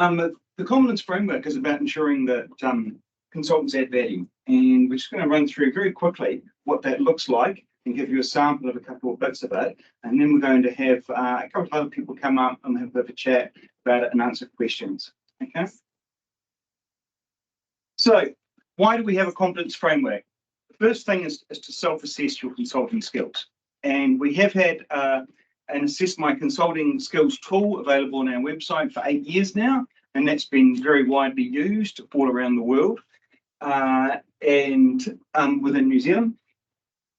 The competence framework is about ensuring that consultants add value, and we're just going to run through very quickly what that looks like and give you a sample of a couple of bits of it, and then we're going to have a couple of other people come up and have a bit of a chat about it and answer questions. Okay. So, why do we have a competence framework? The first thing is to self-assess your consulting skills, and we have had an Assess My Consulting Skills tool available on our website for 8 years now, and that's been very widely used all around the world and within New Zealand.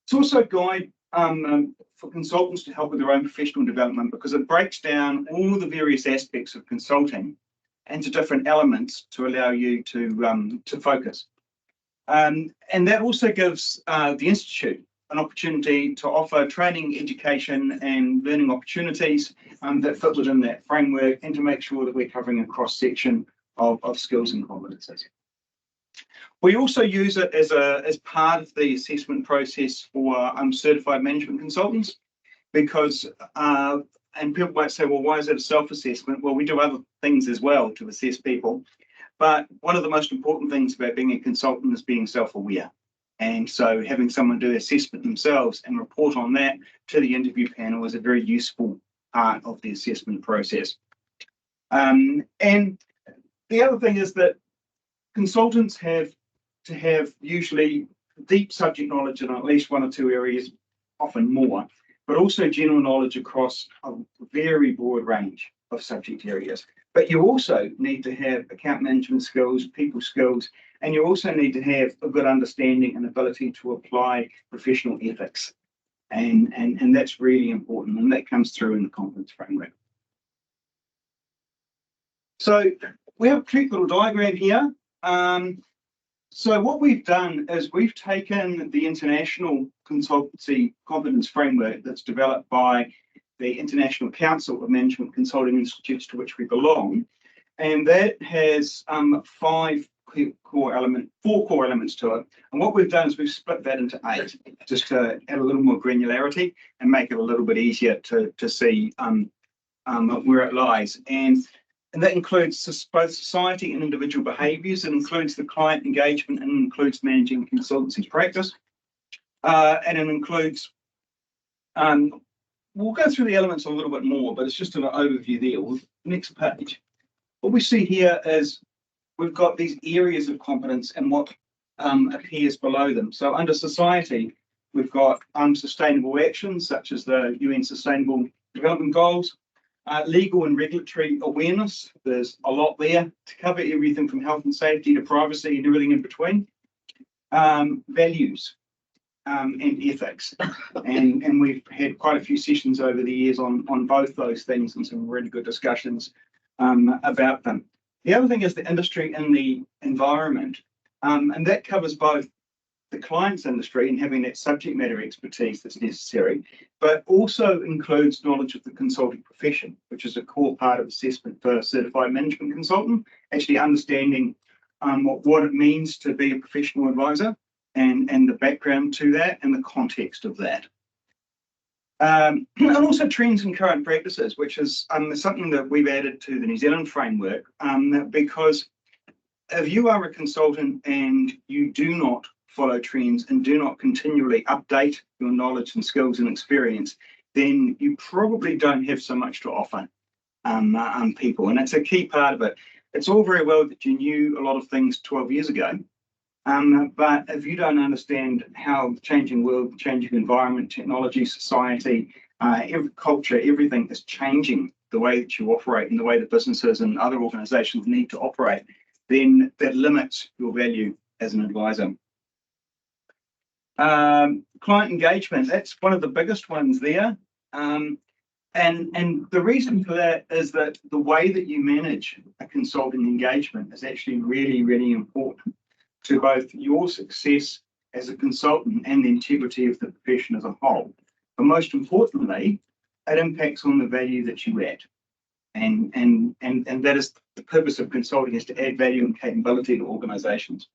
It's also a guide for consultants to help with their own professional development, because it breaks down all the various aspects of consulting into different elements to allow you to focus. And that also gives the Institute an opportunity to offer training, education and learning opportunities that fit within that framework, and to make sure that we're covering a cross-section of skills and competencies. We also use it as part of the assessment process for certified management consultants, because and people might say, well, why is it a self-assessment? Well, we do other things as well to assess people, but one of the most important things about being a consultant is being self-aware. And so having someone do assessment themselves and report on that to the interview panel is a very useful part of the assessment process. And the other thing is that consultants have to have usually deep subject knowledge in at least one or two areas, often more, but also general knowledge across a very broad range of subject areas. But you also need to have account management skills, people skills, and you also need to have a good understanding and ability to apply professional ethics. And that's really important, and that comes through in the competence framework. So we have a cute little diagram here. So what we've done is we've taken the International Consultancy Competence Framework that's developed by the International Council of Management Consulting Institutes, to which we belong, and that has four core elements to it. And what we've done is we've split that into 8, just to add a little more granularity and make it a little bit easier to see where it lies. And that includes both society and individual behaviours. It includes the client engagement, and includes managing consultancy practice. And it includes, we'll go through the elements a little bit more, but it's just an overview there. Next page. What we see here is we've got these areas of competence and what appears below them. So under society, we've got sustainable actions, such as the UN Sustainable Development Goals. Legal and regulatory awareness, there's a lot there to cover, everything from health and safety to privacy and everything in between. Values and ethics, and we've had quite a few sessions over the years on both those things, and some really good discussions about them. The other thing is the industry and the environment, and that covers both the client's industry and having that subject matter expertise that's necessary, but also includes knowledge of the consulting profession, which is a core part of assessment for a certified management consultant, actually understanding what it means to be a professional advisor, and the background to that and the context of that. And also trends and current practices, which is something that we've added to the New Zealand framework, because if you are a consultant and you do not follow trends and do not continually update your knowledge and skills and experience, then you probably don't have so much to offer people. And it's a key part of it. It's all very well that you knew a lot of things 12 years ago, but if you don't understand how the changing world, changing environment, technology, society, every culture, everything is changing the way that you operate and the way that businesses and other organizations need to operate, then that limits your value as an advisor. Client engagement, that's one of the biggest ones there. And the reason for that is that the way that you manage a consulting engagement is actually really, really important to both your success as a consultant and the integrity of the profession as a whole. But most importantly, it impacts on the value that you add. And that is the purpose of consulting, is to add value and capability to organizations.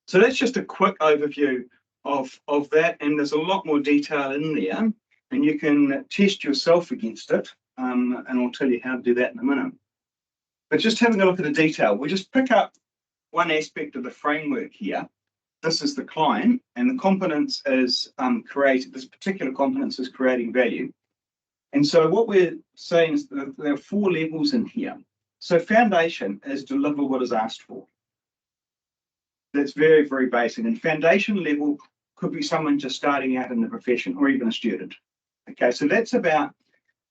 So that's just a quick overview of that, and there's a lot more detail in there, and you can test yourself against it, and I'll tell you how to do that in a minute. But just having a look at the detail, we'll just pick up one aspect of the framework here. This is the client, and the competence is this particular competence is creating value. And so what we're saying is that there are 4 levels in here. So foundation is deliver what is asked for. That's very, very basic. And foundation level could be someone just starting out in the profession or even a student. Okay, so that's about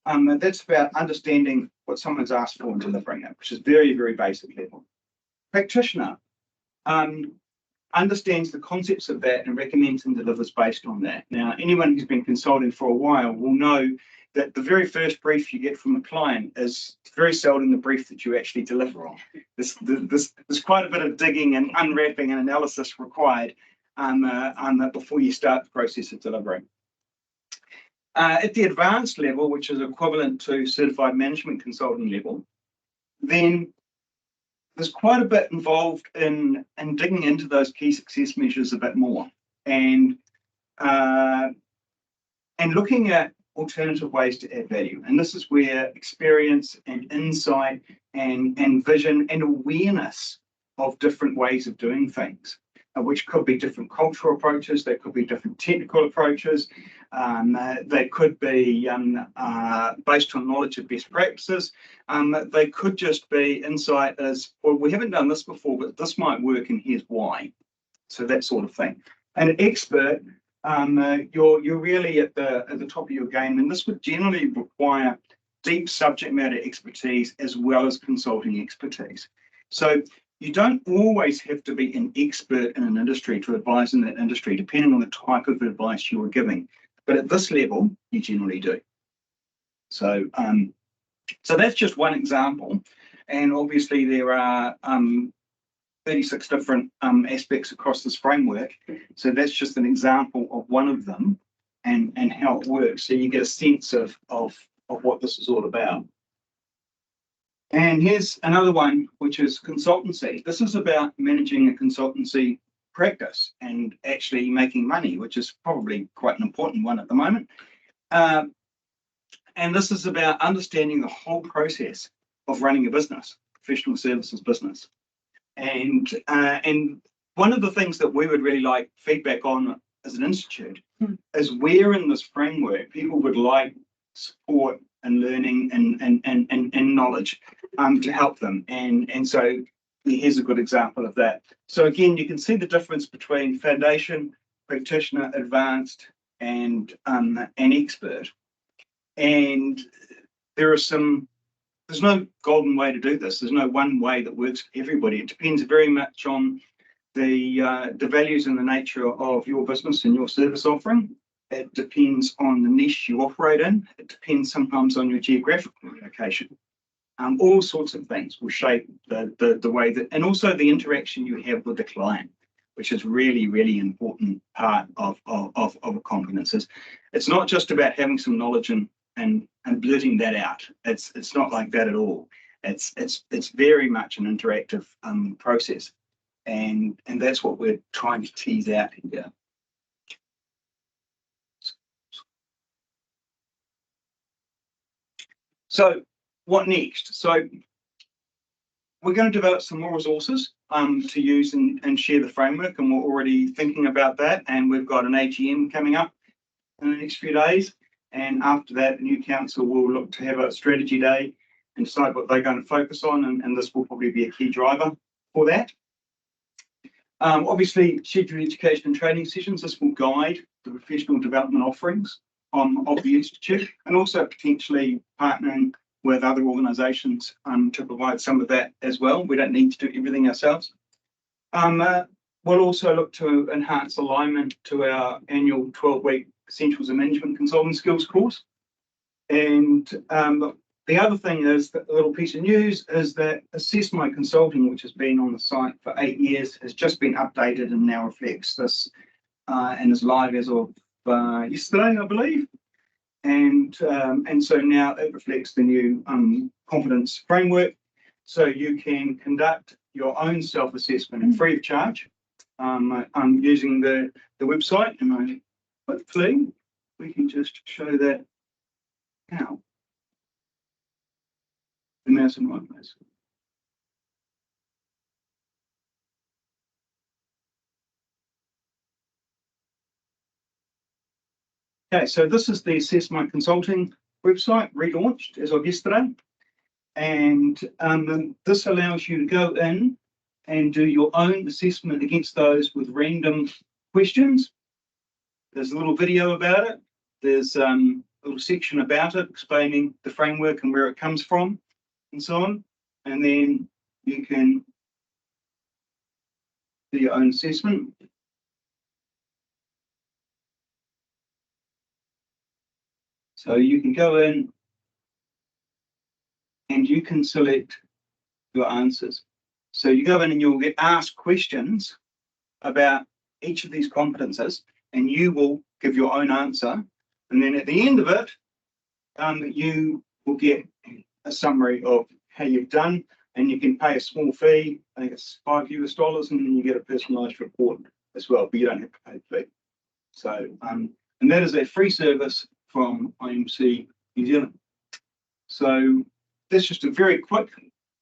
understanding what someone's asked for and delivering it, which is very, very basic level. Practitioner understands the concepts of that and recommends and delivers based on that. Now, anyone who's been consulting for a while will know that the very first brief you get from a client is very seldom the brief that you actually deliver on. There's quite a bit of digging and unwrapping and analysis required before you start the process of delivering. At the advanced level, which is equivalent to certified management consulting level, then there's quite a bit involved in digging into those key success measures a bit more and looking at alternative ways to add value. And this is where experience and insight and vision and awareness of different ways of doing things, which could be different cultural approaches, they could be different technical approaches, they could be based on knowledge of best practices, they could just be insight as, well, we haven't done this before, but this might work and here's why. So that sort of thing. And an expert, you're really at the top of your game, and this would generally require deep subject matter expertise as well as consulting expertise. So you don't always have to be an expert in an industry to advise in that industry, depending on the type of advice you are giving. But at this level, you generally do. So, so that's just one example, and obviously there are 36 different aspects across this framework. So that's just an example of one of them and how it works. So you get a sense of what this is all about. And here's another one, which is consultancy. This is about managing a consultancy practice and actually making money, which is probably quite an important one at the moment. And this is about understanding the whole process of running a business, professional services business. And one of the things that we would really like feedback on as an institute is where in this framework people would like support and learning and knowledge to help them. And so here's a good example of that. So again, you can see the difference between foundation, practitioner, advanced, and expert. And there's no golden way to do this. There's no one way that works for everybody. It depends very much on the values and the nature of your business and your service offering. It depends on the niche you operate in. It depends sometimes on your geographical location. All sorts of things will shape the way that, and also the interaction you have with the client, which is really, really important part of competences. It's not just about having some knowledge and blurting that out. It's not like that at all. It's very much an interactive process, and that's what we're trying to tease out here. So what next? So we're going to develop some more resources to use and share the framework, and we're already thinking about that. And we've got an AGM coming up in the next few days. And after that, the new council will look to have a strategy day and decide what they're going to focus on. And this will probably be a key driver for that. Obviously, scheduled education and training sessions. This will guide the professional development offerings of the Institute, and also potentially partnering with other organisations to provide some of that as well. We don't need to do everything ourselves. We'll also look to enhance alignment to our annual 12-week Essentials of Management Consulting Skills course. And the other thing is, that a little piece of news is that Assess My Consulting, which has been on the site for 8 years, has just been updated and now reflects this and is live as of yesterday, I believe. And so now it reflects the new competence framework. So you can conduct your own self-assessment free of charge using the website, and hopefully we can just show that now. The mouse in my place. Okay, so this is the Assess My Consulting website, relaunched as of yesterday. And this allows you to go in and do your own assessment against those with random questions. There's a little video about it. There's a little section about it explaining the framework and where it comes from and so on. And then you can do your own assessment. So you can go in and you can select your answers. So you go in and you'll get asked questions about each of these competences, and you will give your own answer. And then at the end of it, you will get a summary of how you've done, and you can pay a small fee. I think it's $5 and then you get a personalised report as well, but you don't have to pay the fee. So, and that is a free service from IMC New Zealand. So that's just a very quick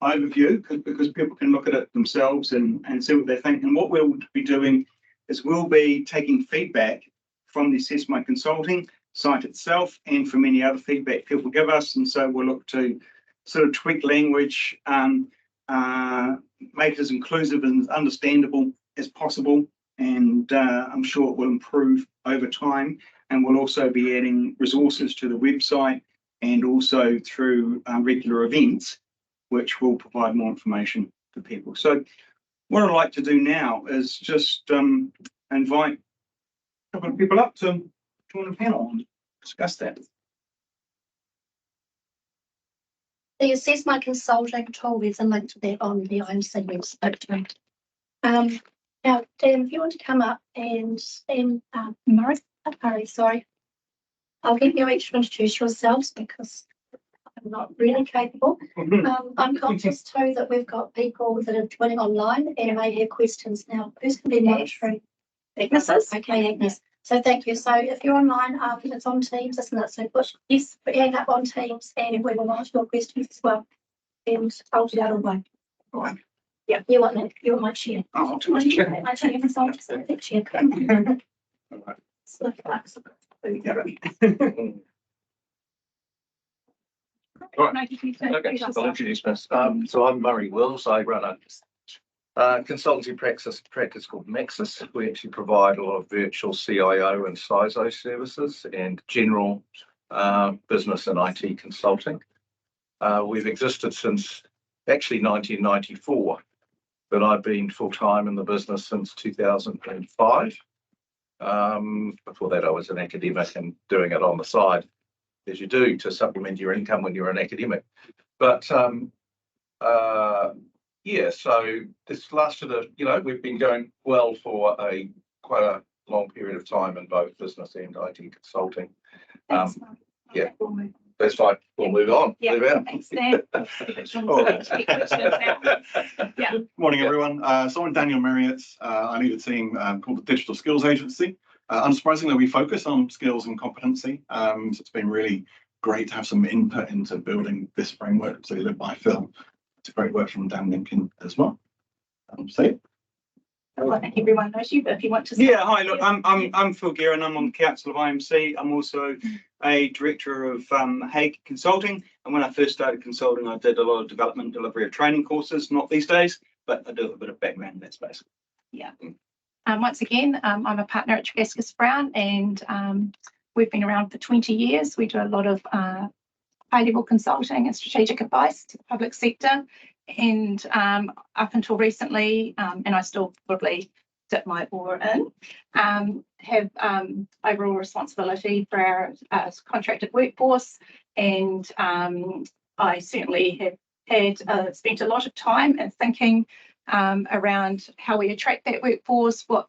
overview because people can look at it themselves and see what they think. And what we'll be doing is we'll be taking feedback from the Assess My Consulting site itself and from any other feedback people give us. And so we'll look to sort of tweak language, make it as inclusive and understandable as possible. And I'm sure it will improve over time. And we'll also be adding resources to the website and also through regular events, which will provide more information to people. So what I'd like to do now is just invite a couple of people up to join the panel and discuss that. The Assess My Consulting tool, there's a link to that on the IMC website. Now, Dan, if you want to come up and Murray, sorry. I'll get you each to introduce yourselves because I'm not really capable. I'm conscious too that we've got people that are joining online and may have questions now. Who's going to be monitoring? Agnes is? Okay, Agnes. So thank you. So if you're online, it's on Teams, isn't it? So yes, put your hand up on Teams and we will monitor your questions as well. And I'll do that all way. Right. Yeah, you want that? You want my chair? Oh, I'll do my chair. My chair is on the chair. All right. Okay, so I'll introduce myself. So I'm Murray Wills. I run a consultancy practice called Maxis. We actually provide a lot of virtual CIO and CISO services and general business and IT consulting. We've existed since actually 1994, but I've been full-time in the business since 2005. Before that, I was an academic and doing it on the side, as you do, to supplement your income when you're an academic. But yeah, so this lasted we've been going well for quite a long period of time in both business and IT consulting. Yeah, that's fine. We'll move on. Yeah, move out. thanks, Dan. Yeah. Morning, everyone. So I'm Daniel Marriott. I lead a team called the Digital Skills Agency. Unsurprisingly, we focus on skills and competency. So it's been really great to have some input into building this framework. So led by Phil. It's a great work from Dan Lincoln as well. Well, I think everyone knows you, but if you want to say. Yeah, hi, look, I'm Phil Guerin. I'm on the council of IMC. I'm also a director of Hague Consulting. And when I first started consulting, I did a lot of development, delivery of training courses, not these days, but I do a bit of background in that space. Yeah. Once again, I'm a partner at Tregascus Brown and we've been around for 20 years. We do a lot of high-level consulting and strategic advice to the public sector. And up until recently, and I still probably dip my oar in, have overall responsibility for our contracted workforce. And I certainly have had spent a lot of time in thinking around how we attract that workforce, what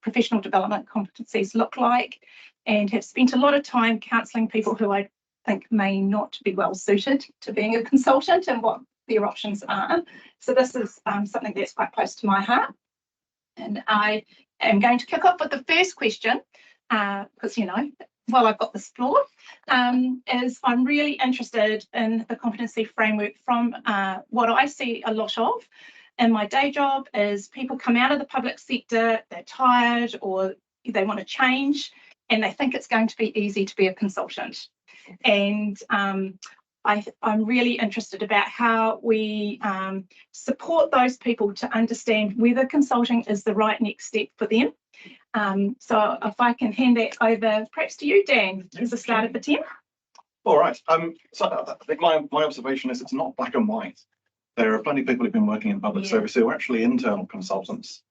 professional development competencies look like, and have spent a lot of time counselling people who I think may not be well suited to being a consultant and what their options are. So this is something that's quite close to my heart. And I am going to kick off with the first question, because, while I've got this floor, is I'm really interested in the competency framework from what I see a lot of in my day job is people come out of the public sector, they're tired or they want to change, and they think it's going to be easy to be a consultant. And I'm really interested about how we support those people to understand whether consulting is the right next step for them. So if I can hand that over perhaps to you, Dan, as a start at the 10. All right. So I think my observation is it's not black and white. There are plenty of people who've been working in public service who are actually internal consultants.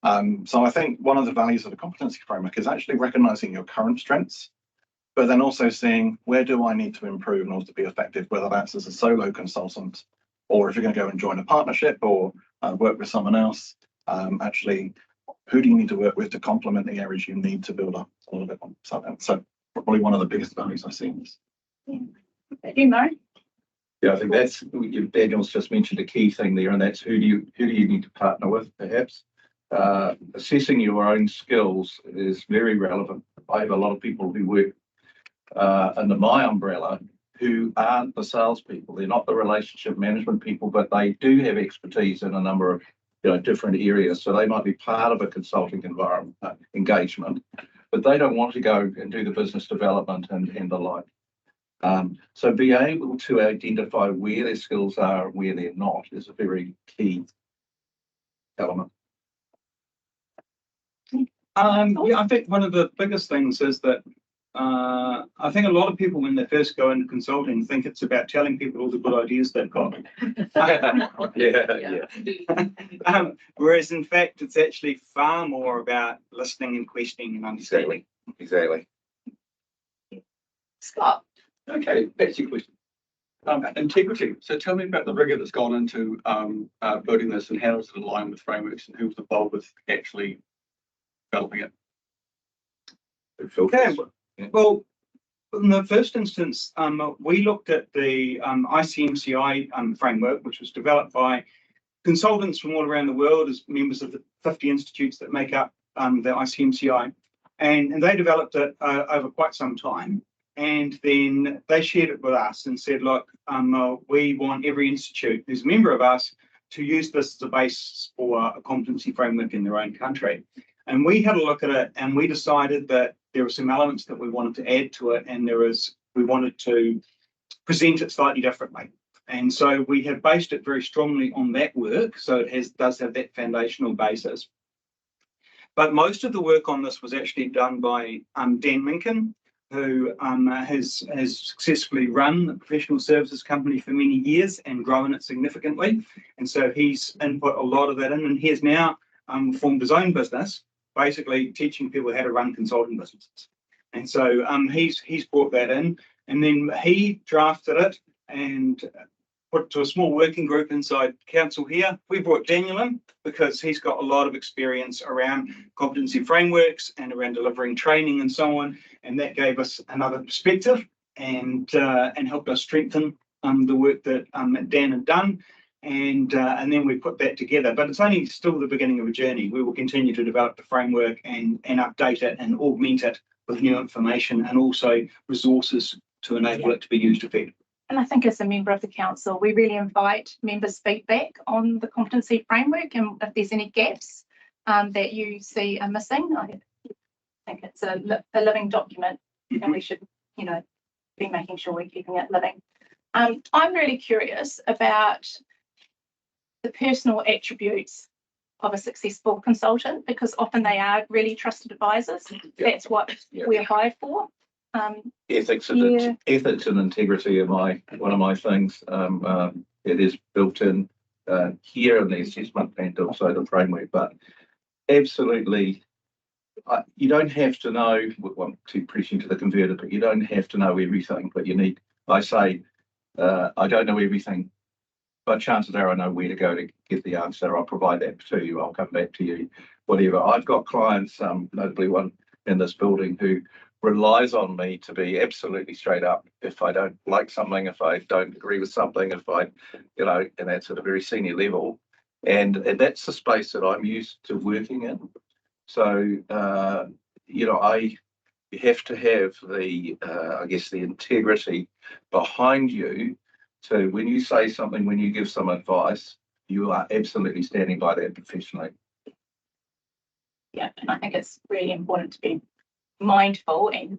So I think one of the values of the competency framework is actually recognizing your current strengths, but then also seeing where do I need to improve in order to be effective, whether that's as a solo consultant or if you're going to go and join a partnership or work with someone else. Actually, who do you need to work with to complement the areas you need to build up a little bit on? So probably one of the biggest values I see in this. You know. Yeah, I think that's, Daniel's just mentioned a key thing there, and that's who do you need to partner with, perhaps. Assessing your own skills is very relevant. I have a lot of people who work under my umbrella who aren't the salespeople. They're not the relationship management people, but they do have expertise in a number of different areas. So they might be part of a consulting environment engagement, but they don't want to go and do the business development and the like. So be able to identify where their skills are and where they're not is a very key element. Yeah, I think one of the biggest things is that I think a lot of people, when they first go into consulting, think it's about telling people all the good ideas they've got. Whereas in fact, it's actually far more about listening and questioning and understanding. Exactly. Scott. Okay, that's your question. Integrity. So tell me about the rigor that's gone into building this, and how does it align with frameworks, and who's involved with actually developing it? Okay, well, in the first instance, we looked at the ICMCI framework, which was developed by consultants from all around the world as members of the 50 institutes that make up the ICMCI, and they developed it over quite some time. And then they shared it with us and said, look, we want every institute who's a member of us to use this as a basis for a competency framework in their own country. And we had a look at it and we decided that there were some elements that we wanted to add to it, and we wanted to present it slightly differently. And so we have based it very strongly on that work. So it does have that foundational basis. But most of the work on this was actually done by Dan Minkin, who has successfully run a professional services company for many years and grown it significantly. And so he's input a lot of that in, and he has now formed his own business, basically teaching people how to run consulting businesses. And so he's brought that in, and then he drafted it and put it to a small working group inside council here. We brought Daniel in because he's got a lot of experience around competency frameworks and around delivering training and so on. And that gave us another perspective and helped us strengthen the work that Dan had done. And then we put that together. But it's only still the beginning of a journey. We will continue to develop the framework and update it and augment it with new information and also resources to enable it to be used effectively. And I think as a member of the council, we really invite members' feedback on the competency framework, and if there's any gaps that you see are missing. I think it's a living document, and we should, be making sure we're keeping it living. I'm really curious about the personal attributes of a successful consultant, because often they are really trusted advisors. That's what we're hired for. Ethics and integrity are one of my things. It is built in here in the assessment and also the framework, but absolutely, you don't have to know. Well, too preaching to the converted, but you don't have to know everything. But you need. I say, I don't know everything, but chances are I know where to go to get the answer. I'll provide that to you. I'll come back to you. Whatever. I've got clients, notably one in this building, who relies on me to be absolutely straight up if I don't like something, if I don't agree with something, if I, and that's at a very senior level. And that's the space that I'm used to working in. So, you have to have the integrity behind you. So when you say something, when you give some advice, you are absolutely standing by that professionally. Yeah, and I think it's really important to be mindful and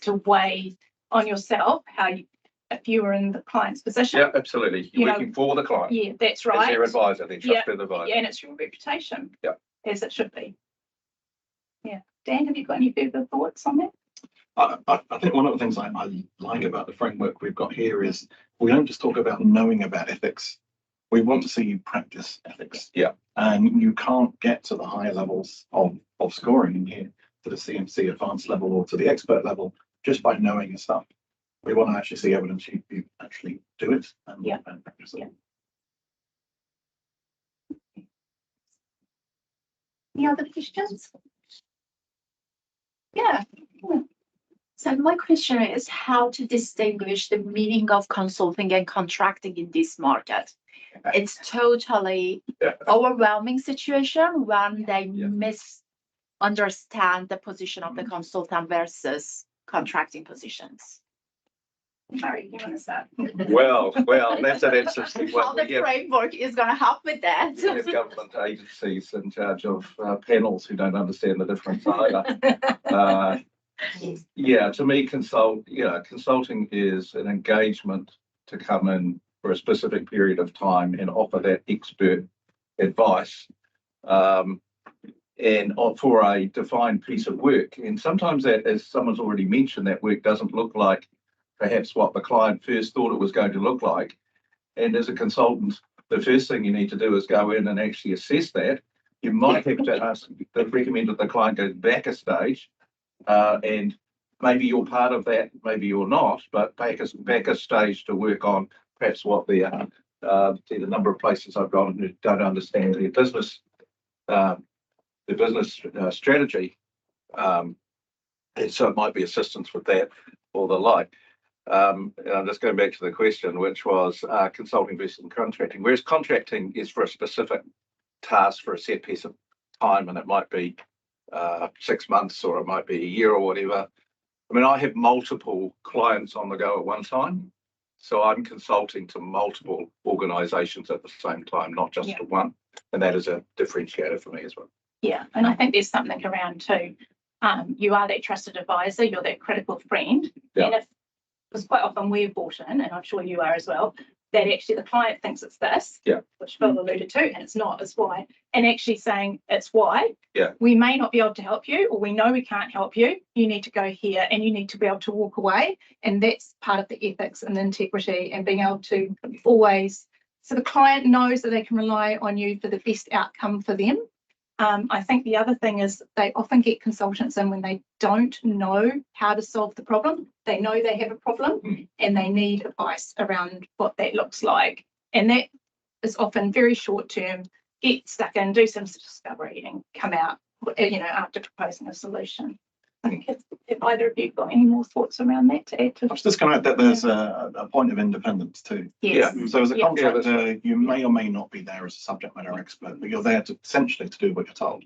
to weigh on yourself how you, if you were in the client's position. Yeah, absolutely. You're You know, working for the client. Yeah, that's As right. their advisor, their trusted advisor. And it's your reputation. Yeah. As it should be. Yeah. Dan, have you got any further thoughts on that? I think one of the things I like about the framework we've got here is we don't just talk about knowing about ethics. We want to see you practice ethics. Yeah. And you can't get to the higher levels of scoring in here, to the CMC advanced level or to the expert level, just by knowing your stuff. We want to actually see evidence you actually do it and, Yeah. and practice it. Yeah. Any other questions? Yeah. So my question is how to distinguish the meaning of consulting and contracting in this market. It's totally overwhelming situation when they misunderstand the position of the consultant versus contracting positions. Murray, you want to start? Well, that's an interesting How one. the framework is going to help with that. We have government agencies in charge of panels who don't understand the difference either. Yeah, to me, consulting is an engagement to come in for a specific period of time and offer that expert advice and for a defined piece of work. And sometimes that, as someone's already mentioned, that work doesn't look like perhaps what the client first thought it was going to look like. And as a consultant, the first thing you need to do is go in and actually assess that. You might have to recommend that the client goes back a stage, and maybe you're part of that, maybe you're not, but back a stage to work on perhaps what the number of places I've gone who don't understand their business strategy, and so it might be assistance with that or the like. And I'm just going back to the question, which was consulting versus contracting. Whereas contracting is for a specific task for a set piece of time, and it might be 6 months or it might be a year or whatever. I mean, I have multiple clients on the go at one time, so I'm consulting to multiple organisations at the same time, not just to one, and that is a differentiator for me as well. Yeah, and I think there's something around too. You are that trusted advisor, you're that critical friend, and if because quite often we're bought in, and I'm sure you are as well, that actually the client thinks it's this, which Phil alluded to, and it's not, it's why. And actually saying it's why, we may not be able to help you, or we know we can't help you, you need to go here and you need to be able to walk away. And that's part of the ethics and the integrity and being able to always, so the client knows that they can rely on you for the best outcome for them. I think the other thing is they often get consultants in when they don't know how to solve the problem. They know they have a problem and they need advice around what that looks like. And that is often very short term, get stuck in, do some discovery and come out, after proposing a solution. I think if either of you got any more thoughts around that to add to. I was just going to add that there's a point of independence too. Yes. So as a contractor, you may or may not be there as a subject matter expert, but you're there to essentially to do what you're told.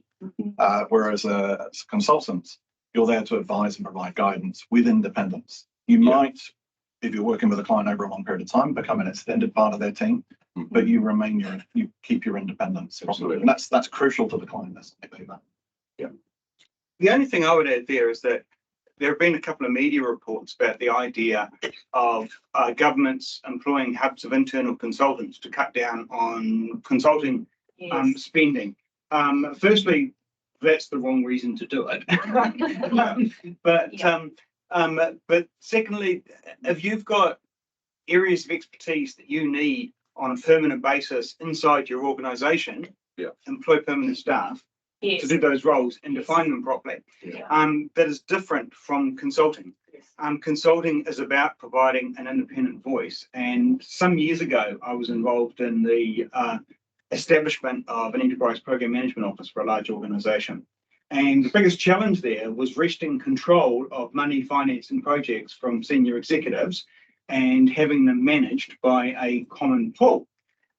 Whereas as a consultant, you're there to advise and provide guidance with independence. You might, if you're working with a client over a long period of time, become an extended part of their team, but you keep your independence. Absolutely. And that's crucial to the client. The only thing I would add there is that there have been a couple of media reports about the idea of governments employing hubs of internal consultants to cut down on consulting spending. Firstly, that's the wrong reason to do it. But secondly, if you've got areas of expertise that you need on a permanent basis inside your organisation, employ permanent staff to do those roles and define them properly. That is different from consulting. Consulting is about providing an independent voice. And some years ago, I was involved in the establishment of an enterprise program management office for a large organisation. And the biggest challenge there was wresting control of money, finance and projects from senior executives and having them managed by a common pool.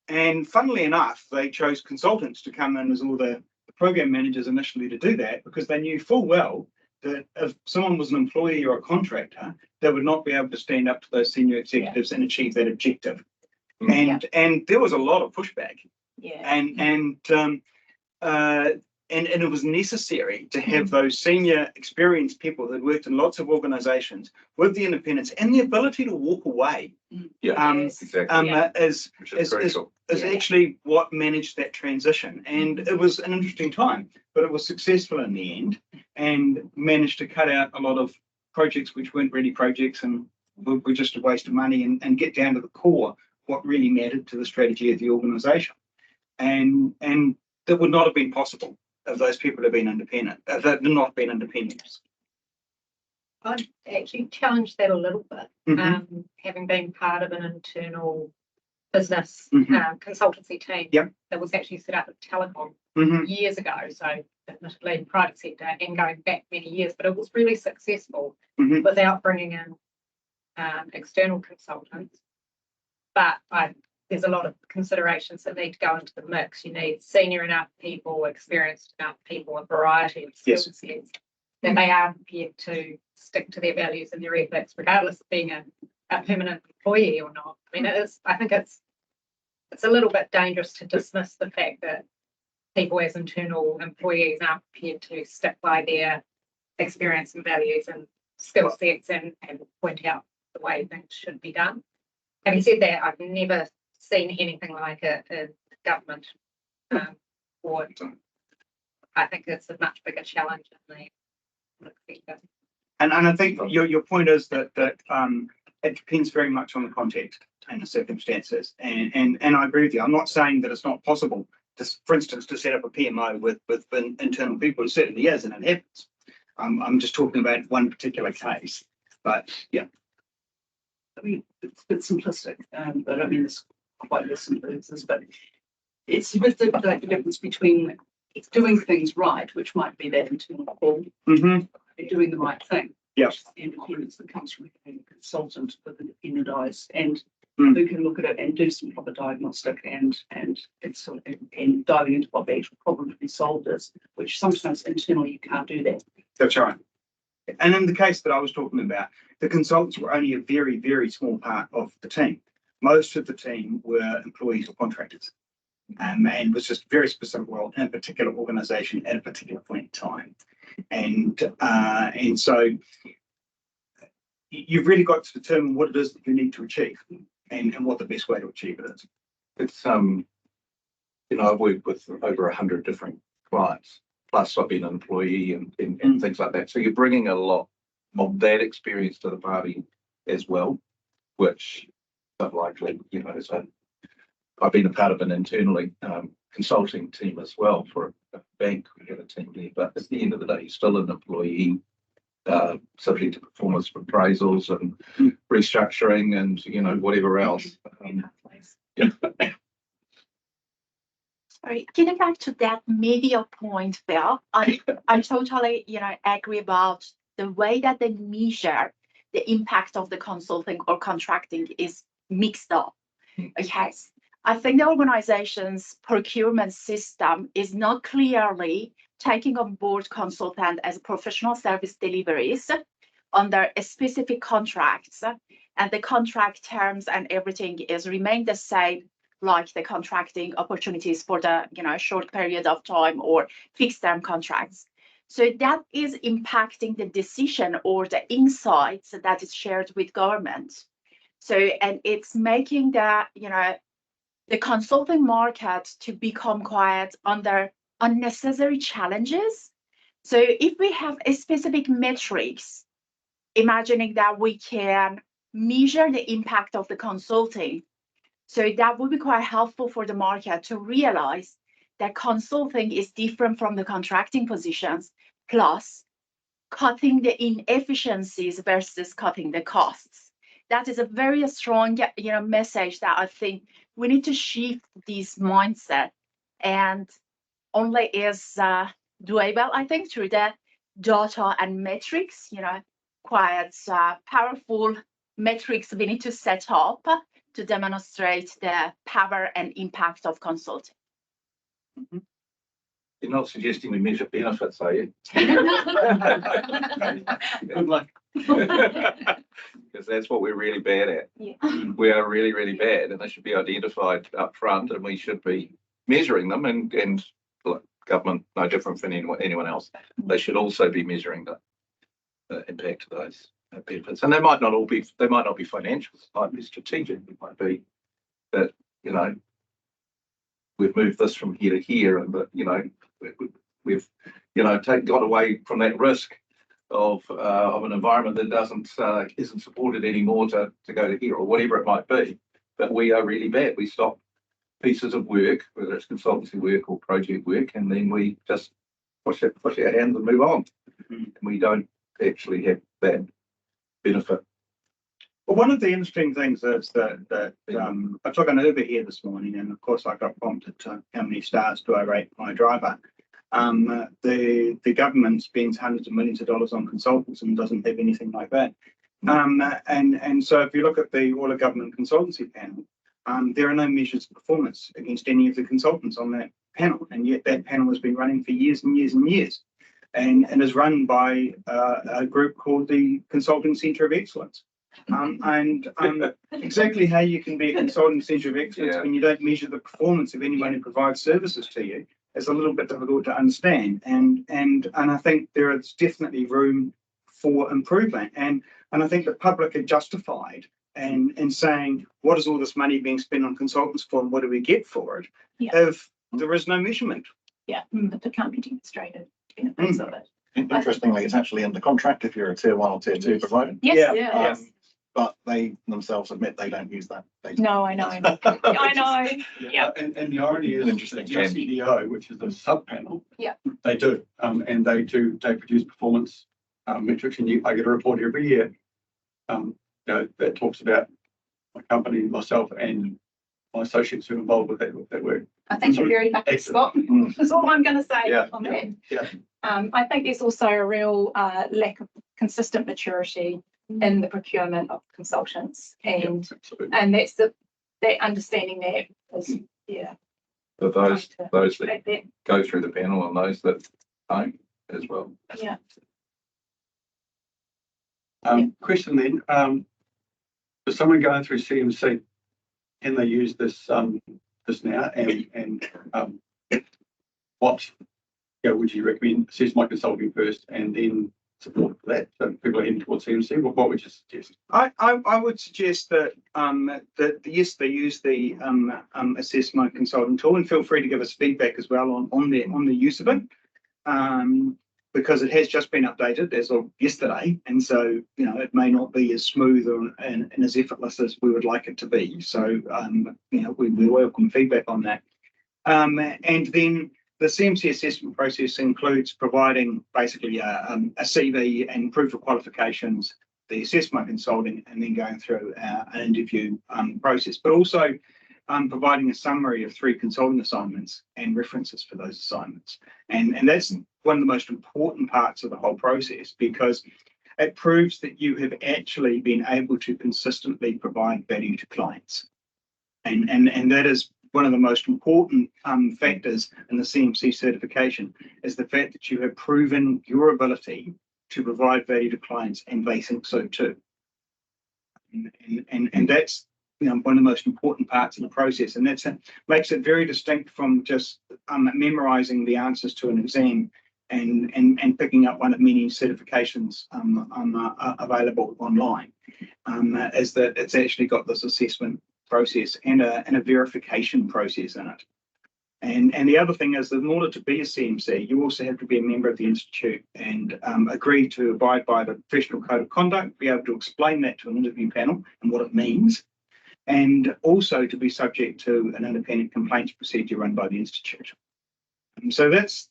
And funnily enough, they chose consultants to come in as all the program managers initially to do that, because they knew full well that if someone was an employee or a contractor, they would not be able to stand up to those senior executives and achieve that objective. And there was a lot of pushback. And it was necessary to have those senior experienced people that worked in lots of organizations with the independence and the ability to walk away. Exactly. Which is crucial. Is actually what managed that transition. And it was an interesting time, but it was successful in the end and managed to cut out a lot of projects which weren't really projects and were just a waste of money and get down to the core, what really mattered to the strategy of the organization. And that would not have been possible if those people had been independent, if they had not been independent. I'd actually challenge that a little bit. Having been part of an internal business consultancy team that was actually set up with telecom years ago, so admittedly private sector and going back many years, but it was really successful without bringing in external consultants. But there's a lot of considerations that need to go into the mix. You need senior enough people, experienced enough people, a variety of skill sets that they are prepared to stick to their values and their ethics, regardless of being a permanent employee or not. I mean, I think it's a little bit dangerous to dismiss the fact that people as internal employees aren't prepared to stick by their experience and values and skill sets and point out the way things should be done. Having said that, I've never seen anything like it in government. Or I think it's a much bigger challenge in the public sector. And I think your point is that it depends very much on the context and the circumstances. And I agree with you. I'm not saying that it's not possible, for instance, to set up a PMO with internal people. It certainly is, and it happens. I'm just talking about one particular case. But yeah. I mean, it's a bit simplistic, but I mean, it's quite less simple, but it's with the difference between doing things right, which might be that internal call, and doing the right thing. Yes. The independence that comes from a consultant with independent eyes and who can look at it and do some proper diagnostic and diving into what the actual problem to be solved is, which sometimes internally you can't do that. That's right. And in the case that I was talking about, the consultants were only a very, very small part of the team. Most of the team were employees or contractors, and it was just a very specific role in a particular organisation at a particular point in time. And so you've really got to determine what it is that you need to achieve and what the best way to achieve it is. It's I've worked with over 100 different clients. Plus, I've been an employee and things like that. So you're bringing a lot of that experience to the party as well, which unlikely, so I've been a part of an internally consulting team as well for a bank. We have a team there, but at the end of the day, you're still an employee, subject to performance appraisals and restructuring and, whatever else. Sorry, getting back to that media point, Phil, I totally, agree about the way that they measure the impact of the consulting or contracting is mixed up. Okay, I think the organization's procurement system is not clearly taking on board consultant as professional service deliveries under a specific contracts, and the contract terms and everything is remain the same, like the contracting opportunities for the short period of time or fixed term contracts. So that is impacting the decision or the insights that is shared with government. So, and it's making the the consulting market to become quite under unnecessary challenges. So if we have a specific metrics, imagining that we can measure the impact of the consulting, so that would be quite helpful for the market to realize that consulting is different from the contracting positions, plus cutting the inefficiencies versus cutting the costs. That is a very strong, message that I think we need to shift this mindset, and only is doable, I think, through the data and metrics, quite powerful metrics we need to set up to demonstrate the power and impact of consulting. You're not suggesting we measure benefits, are you? Good luck. Because that's what we're really bad at. Yeah. We are really, really bad, and they should be identified up front, and we should be measuring them. And look, government no different from anyone else. They should also be measuring the impact of those benefits, and they might not be financial. It might be strategic. It might be that we've moved this from here to here, and that we've got away from that risk of an environment that isn't supported anymore to go to here, or whatever it might be. But we are really bad. We stop pieces of work, whether it's consultancy work or project work, and then we just push our hands and move on. And we don't actually have that benefit. Well, one of the interesting things is that I took an Uber here this morning, and of course I got prompted to how many stars do I rate my driver. The government spends hundreds of millions of dollars on consultants and doesn't have anything like that. And so if you look at the All of Government Consultancy panel, there are no measures of performance against any of the consultants on that panel, and yet that panel has been running for years and years and years, and is run by a group called the Consulting Centre of Excellence. Exactly how you can be a consulting centre of excellence when you don't measure the performance of anyone who provides services to you is a little bit difficult to understand. And I think there is definitely room for improvement. And I think the public are justified in saying, what is all this money being spent on consultants for, and what do we get for it? If there is no measurement. But it can't be demonstrated benefits of it. Interestingly, it's actually in the contract if you're a tier 1 or tier 2 provider. Yes. But they themselves admit they don't use that data. No, I know. I know. Yeah. And the irony is, Interesting. the CDO, which is the sub panel, Yeah. they do, and they produce performance metrics, and I get a report every year, that talks about my company, myself, and my associates who are involved with that work. I think you're very lucky, Scott. That's all I'm going to say on that. Yeah. I think there's also a real lack of consistent maturity in the procurement of consultants, and that's that understanding that is But those that go through the panel and those that don't as well. Question then, for someone going through CMC, can they use this now, and what would you recommend? Assess my consulting first and then support for that, so people are heading towards CMC. What would you suggest? I would suggest that yes, they use the Assess My Consulting tool, and feel free to give us feedback as well on the use of it, because it has just been updated as of yesterday, and so it may not be as smooth and as effortless as we would like it to be. So we welcome feedback on that, and then the CMC assessment process includes providing basically a CV and proof of qualifications, the Assess My Consulting, and then going through an interview process, but also providing a summary of 3 consulting assignments and references for those assignments. And that's one of the most important parts of the whole process, because it proves that you have actually been able to consistently provide value to clients. And that is one of the most important factors in the CMC certification, is the fact that you have proven your ability to provide value to clients, and they think so too. And that's one of the most important parts of the process, and that makes it very distinct from just memorizing the answers to an exam and picking up one of many certifications available online. Is that it's actually got this assessment process and a verification process in it. And the other thing is that in order to be a CMC, you also have to be a member of the Institute and agree to abide by the professional code of conduct, be able to explain that to an interview panel and what it means, and also to be subject to an independent complaints procedure run by the Institute. And so that's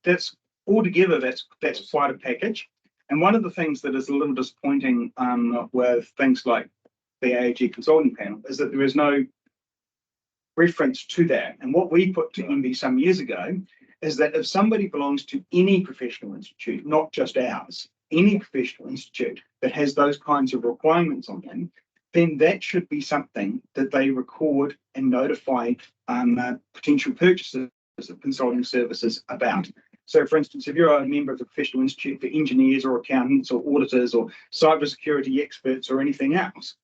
altogether, that's quite a package. And one of the things that is a little disappointing with things like the AAG consulting panel is that there is no reference to that. And what we put to MB some years ago is that if somebody belongs to any professional institute, not just ours, any professional institute that has those kinds of requirements on them, then that should be something that they record and notify potential purchasers of consulting services about. So, for instance, if you're a member of the professional institute for engineers or accountants or auditors or cybersecurity experts or anything else,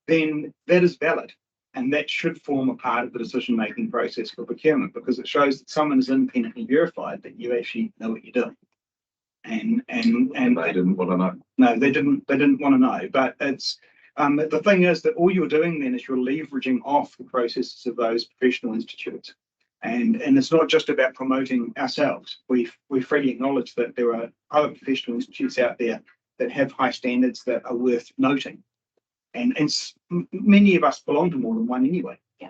then that is valid. And that should form a part of the decision-making process for procurement, because it shows that someone is independently verified that you actually know what you're doing. And they didn't want to know. no, they didn't want to know. But it's the thing is that all you're doing then is you're leveraging off the processes of those professional institutes. And it's not just about promoting ourselves. We freely acknowledge that there are other professional institutes out there that have high standards that are worth noting. And many of us belong to more than one anyway. Yeah.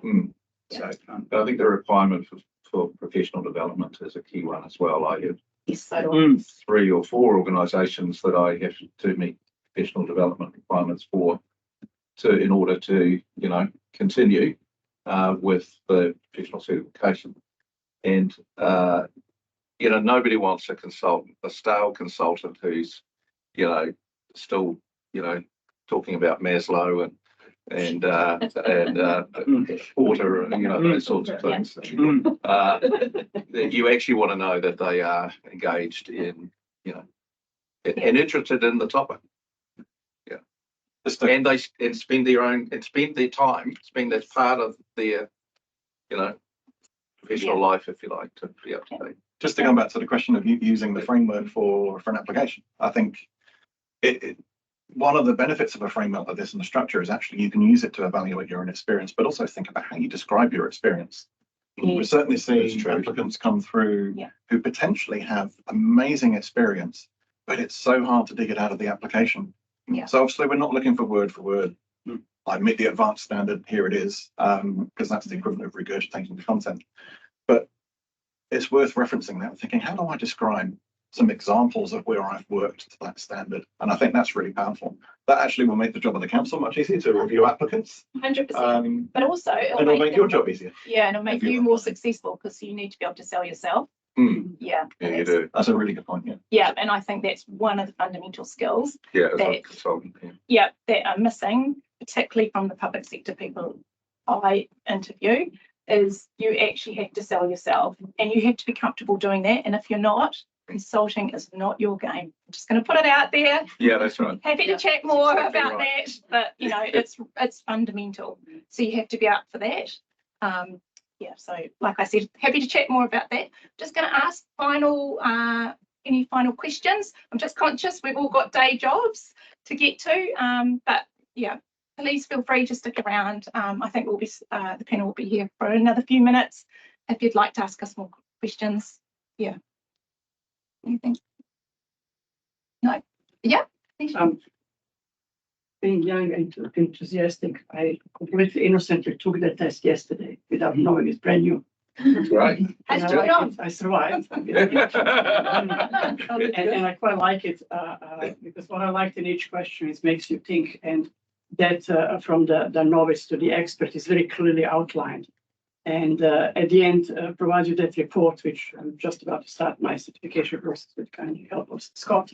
So But I think the requirement for professional development is a key one as well. I have Yes, so 3 or 4 organisations that I have to meet professional development requirements for, in order to continue with the professional certification. And nobody wants a stale consultant who's still talking about Maslow and Porter, those sorts of things. You actually want to know that they are engaged in, and interested in the topic. Yeah, and they spend their time, spend that part of their, professional life, if you like, to be up to date. Just to come back to the question of using the framework for an application, I think one of the benefits of a framework like this and the structure is actually you can use it to evaluate your own experience, but also think about how you describe your experience. We certainly see applicants come through who potentially have amazing experience, but it's so hard to dig it out of the application. Yeah. So obviously we're not looking for word, I meet the advanced standard, here it is, because that's the equivalent of regurgitating the content. But it's worth referencing that, thinking, how do I describe some examples of where I've worked to that standard? And I think that's really powerful. That actually will make the job of the council much easier to review applicants. 100%. But also it'll make your job easier. Yeah, and it'll make you more successful, because you need to be able to sell yourself. Yeah, you do. That's a really good point. Yeah, and I think that's one of the fundamental skills as a consultant. that are missing, particularly from the public sector people I interview, is you actually have to sell yourself, and you have to be comfortable doing that. And if you're not, consulting is not your game. I'm just going to put it out there. Yeah, that's right. Happy to chat more about that, but it's fundamental. So you have to be up for that. So like I said, happy to chat more about that. Just going to ask any final questions. I'm just conscious we've all got day jobs to get to, but yeah, please feel free to stick around. I think we'll be the panel will be here for another few minutes if you'd like to ask us more questions. Yeah. Anything? No. Yeah. being young and enthusiastic, I completely innocently took the test yesterday without knowing it's brand new. That's right. I survived. and I quite like it because what I liked in each question is makes you think, and that from the novice to the expert is very clearly outlined. And at the end, provides you that report, which I'm just about to start my certification process with kind of help of Scott.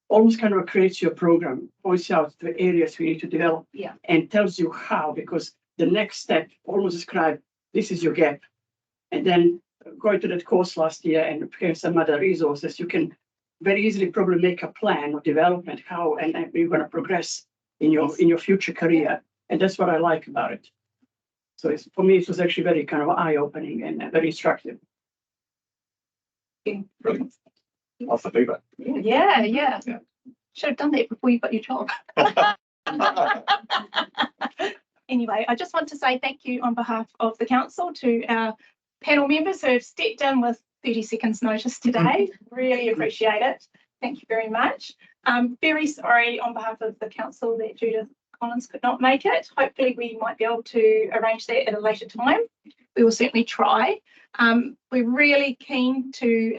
Almost kind of creates your program, points out the areas we need to develop, and tells you how, because the next step almost describes this is your gap. And then going to that course last year and preparing some other resources, you can very easily probably make a plan of development, how and you're going to progress in your future career. And that's what I like about it. So for me, it was actually very kind of eye-opening and very instructive. Brilliant. Off the feedback. Yeah. Should have done that before you got your job. Anyway, I just want to say thank you on behalf of the council to our panel members who have stepped in with 30 seconds notice today. Really appreciate it. Thank you very much. I'm very sorry on behalf of the council that Judith Collins could not make it. Hopefully we might be able to arrange that at a later time. We will certainly try. We're really keen to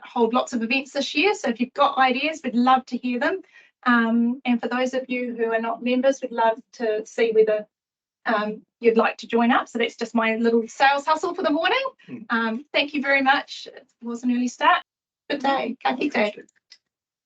hold lots of events this year. So if you've got ideas, we'd love to hear them. And for those of you who are not members, we'd love to see whether you'd like to join up. So that's just my little sales hustle for the morning. Thank you very much. It was an early start. Good day. Ka kite.